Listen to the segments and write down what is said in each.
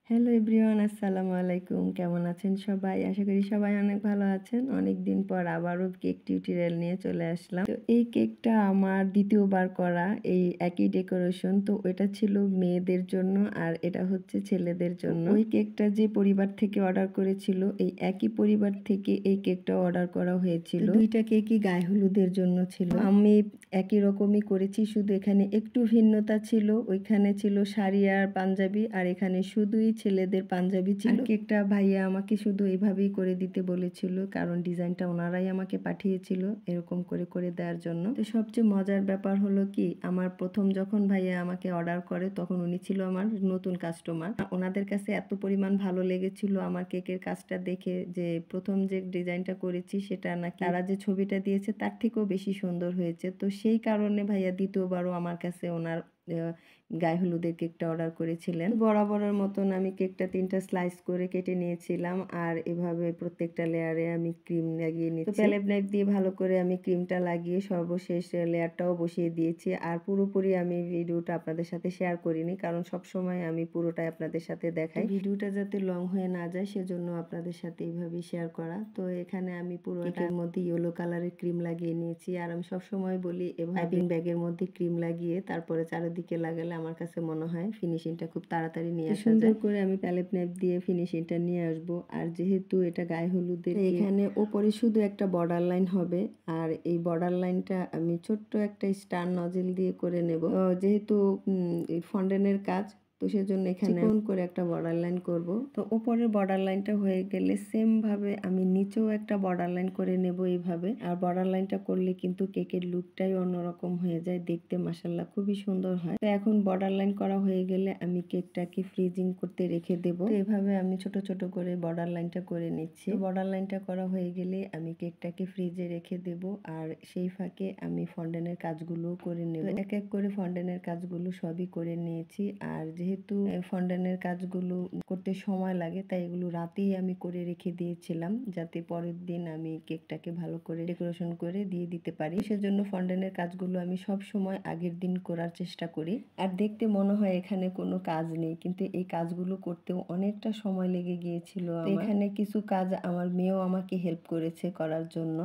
Hello everyone, আসসালামু আলাইকুম। কেমন আছেন সবাই? আশা করি সবাই অনেক ভালো আছেন। অনেকদিন পর আবারও কেক টিউটোরিয়াল নিয়ে চলে আসলাম। তো এই কেকটা আমার দ্বিতীয়বার করা, এই একই ডেকোরেশন। তো এটা ছিল মেয়েদের জন্য আর এটা হচ্ছে ছেলেদের জন্য। ওই কেকটা যে পরিবার থেকে অর্ডার করেছিল, এই একই পরিবার থেকে এই কেকটা অর্ডার করা হয়েছিল। দুইটা কেকই গায়ে হলুদের জন্য ছিল। আমি একই রকমই করেছি, শুধু এখানে একটু ভিন্নতা ছিল। ওইখানে ছিল শাড়ি আর পাঞ্জাবি, আর এখানে শুধুই ছেলেদের পাঞ্জাবি ছিল। কেকটা ভাইয়া আমাকে শুধু এইভাবেই করে দিতে বলেছিল, কারণ ডিজাইনটা ওনারাই আমাকে পাঠিয়েছিল এরকম করে করে দেওয়ার জন্য। তো সবচেয়ে মজার ব্যাপার হলো কি, আমার প্রথম যখন ভাইয়া আমাকে অর্ডার করে তখন উনি ছিল আমার নতুন কাস্টমার। ওনাদের কাছে এত পরিমাণ ভালো লেগেছিল আমার কেকের কাজটা দেখে যে প্রথম যে ডিজাইনটা করেছি সেটা নাকি তারা যে ছবিটা দিয়েছে তার থেকেও বেশি সুন্দর হয়েছে। তো সেই কারণে ভাইয়া দ্বিতীয়বারও আমার কাছে ওনার গায়ে হলুদের কেকটা অর্ডার করেছিলেন। বরাবরের মতন আমি কেকটা 3টা স্লাইস করে কেটে নিয়েছিলাম, আর এভাবে প্রত্যেকটা লেয়ারে আমি ক্রিম লাগিয়ে নিচ্ছি। তো প্যালেট নাইফ দিয়ে ভালো করে আমি ক্রিমটা লাগিয়ে সর্বশেষ লেয়ারটাও বসিয়ে দিয়েছি। আর পুরোপুরি আমি ভিডিওটা আপনাদের সাথে শেয়ার করিনি, কারণ সবসময় আমি পুরোটাই আপনাদের সাথে দেখাই। ভিডিওটা যাতে লং হয়ে না যায় সেজন্য আপনাদের সাথে এইভাবেই শেয়ার করা। তো এখানে আমি পুরো কেকের মধ্যে ইয়েলো কালারের ক্রিম লাগিয়ে নিয়েছি, আর আমি সবসময় বলি এভাবে ব্যাগের মধ্যে ক্রিম লাগিয়ে তারপরে চারিদিকে লাগালে আমার কাছে মনে হয় ফিনিশিংটা খুব তাড়াতাড়ি নিয়ে আসা যায়। সুন্দর করে আমি প্যালেট নাইফ দিয়ে ফিনিশিংটা নিয়ে আসব। আর যেহেতু এটা গায়ে হলুদের, এখানে ওপরে শুধু একটা বর্ডার লাইন হবে, আর এই বর্ডার লাইনটা আমি ছোট্ট একটা স্টার নজেল দিয়ে করে নেব। যেহেতু ফন্ডেন্টের কাজ, তো সেজন্য এখানে চিকন করে একটা বর্ডার লাইন করব। তো উপরের বর্ডার লাইনটা হয়ে গেলে সেম ভাবে আমি নিচেও একটা বর্ডার লাইন করে নেব এইভাবে। আর বর্ডার লাইনটা করলে কিন্তু কেকের লুকটাই অন্যরকম হয়ে যায়, দেখতে মাশাআল্লাহ খুবই সুন্দর হয়। তো এখন বর্ডার লাইন করা হয়ে গেলে আমি কেকটাকে ফ্রিজিং করতে রেখে দেব। তো এভাবে আমি ছোট ছোট করে বর্ডার লাইনটা করে নিচ্ছি। বর্ডার লাইনটা করা হয়ে গেলে আমি কেকটাকে ফ্রিজে রেখে দেব, আর সেই ফাঁকে আমি ফন্ডেন্টের কাজগুলো করে নেব। এক এক করে ফন্ডেন্টের কাজগুলো সবই করে নিয়েছি। আর যেহেতু ফন্ডেন্টের কাজগুলো করতে সময় লাগে, তাই এগুলো রাতেই আমি করে রেখে দিয়েছিলাম, যাতে পরের দিন আমি কেকটাকে ভালো করে ডেকোরেশন করে দিয়ে দিতে পারি। সেজন্য ফন্ডেন্টের কাজগুলো আমি সব সময় আগের দিন করার চেষ্টা করি। আর দেখতে মনে হয় এখানে কোনো কাজ নেই, কিন্তু এই কাজগুলো করতেও অনেকটা সময় লেগে গিয়েছিল। এখানে কিছু কাজ আমার মেয়েও আমাকে হেল্প করেছে করার জন্য।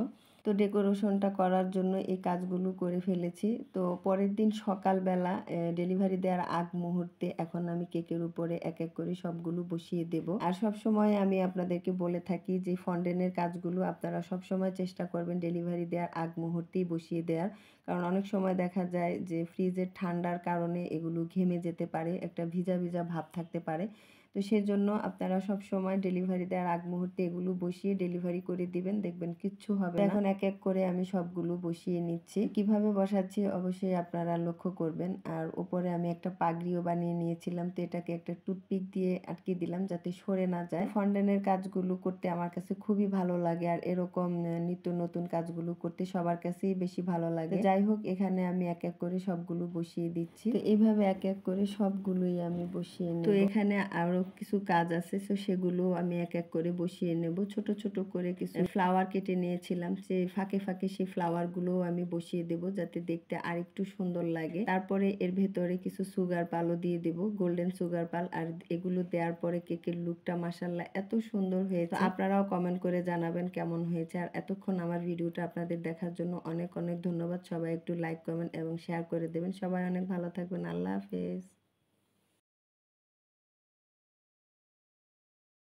তো ডেকোরেশনটা করার জন্য এই কাজগুলো করে ফেলেছি। তো পরের দিন সকালবেলা ডেলিভারি দেওয়ার আগ মুহূর্তে এখন আমি কেকের উপরে এক এক করে সবগুলো বসিয়ে দেব। আর সব সময় আমি আপনাদেরকে বলে থাকি যে ফন্ডেন্টের কাজগুলো আপনারা সব সময় চেষ্টা করবেন ডেলিভারি দেওয়ার আগ মুহূর্তেই বসিয়ে দেওয়ার, কারণ অনেক সময় দেখা যায় যে ফ্রিজের ঠান্ডার কারণে এগুলো ঘেমে যেতে পারে, একটা ভিজা ভিজা ভাব থাকতে পারে। তো সেজন্য আপনারা সব সময় ডেলিভারি দেওয়ার আগ মুহূর্তে এগুলো বসিয়ে ডেলিভারি করে দিবেন, দেখবেন কিচ্ছু হবে না। এখন এক এক করে আমি সবগুলো বসিয়ে নিচ্ছি। কিভাবে বসাচ্ছি অবশ্যই আপনারা লক্ষ্য করবেন। আর উপরে আমি একটা পাগড়িও বানিয়ে নিয়েছিলাম, তো এটাকে একটা টুথপিক দিয়ে আটকে দিলাম যাতে সরে না যায়। ফন্ডেন্টের কাজগুলো করতে আমার কাছে খুবই ভালো লাগে, আর এরকম নিত্য নতুন কাজগুলো করতে সবার কাছেই বেশি ভালো লাগে। যাই হোক, এখানে আমি এক এক করে সবগুলো বসিয়ে দিচ্ছি। তো এইভাবে এক এক করে সবগুলোই আমি বসিয়ে নেব। তো এখানে আরো কিছু কাজ আছে, তো সেগুলো আমি এক এক করে বসিয়ে নেব। ছোট ছোট করে কিছু ফ্লাওয়ার কেটে নিয়েছিলাম, সেই ফাঁকে ফাঁকে সেই ফ্লাওয়ার গুলো আমি বসিয়ে দেব যাতে দেখতে আরেকটু সুন্দর লাগে। তারপরে এর ভেতরে কিছু সুগার পালও দিয়ে দেব, গোল্ডেন সুগার পাল। আর এগুলো দেওয়ার পরে কেকের লুকটা মাশাআল্লাহ এত সুন্দর হয়েছে। আপনারাও কমেন্ট করে জানাবেন কেমন হয়েছে। আর এতক্ষণ আমার ভিডিওটা আপনাদের দেখার জন্য অনেক অনেক ধন্যবাদ। সবাই একটু লাইক, কমেন্ট এবং শেয়ার করে দেবেন। সবাই অনেক ভালো থাকবেন। আল্লাহ হাফেজ।